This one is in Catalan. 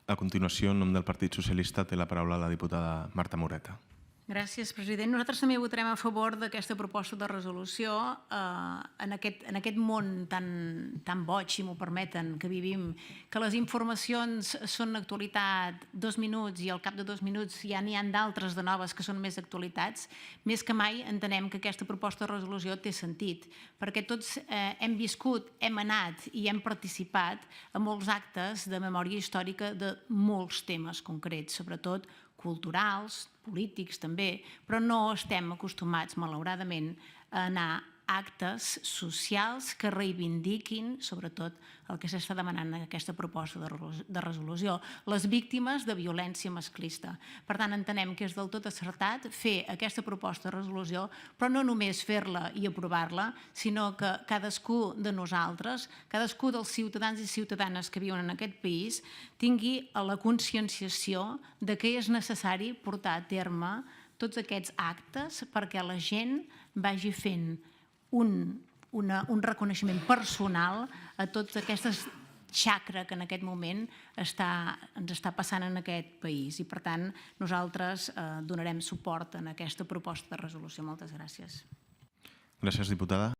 A continuació, en nom del Partit Socialista, té la paraula la diputada Marta Moreta. Gràcies, president. Nosaltres també votarem a favor d'aquesta proposta de resolució. En aquest món tan boig, si m'ho permeten, que vivim, que les informacions són d'actualitat 2 minuts i al cap de 2 minuts ja n'hi ha d'altres de noves que són més d'actualitats, més que mai entenem que aquesta proposta de resolució té sentit, perquè tots hem viscut, hem anat i hem participat en molts actes de memòria històrica de molts temes concrets, sobretot culturals, polítics també, però no estem acostumats, malauradament, a anar a actes socials que reivindiquin, sobretot, el que s'està demanant en aquesta proposta de resolució, les víctimes de violència masclista. Per tant, entenem que és del tot acertat fer aquesta proposta de resolució, però no només fer-la i aprovar-la, sinó que cadascú de nosaltres, cadascú dels ciutadans i ciutadanes que viuen en aquest país, tingui la conscienciació de que és necessari portar a terme tots aquests actes perquè la gent vagi fent un reconeixement personal a tota aquesta xacra que en aquest moment ens està passant en aquest país. I, per tant, nosaltres donarem suport a aquesta proposta de resolució. Moltes gràcies. Gràcies, diputada.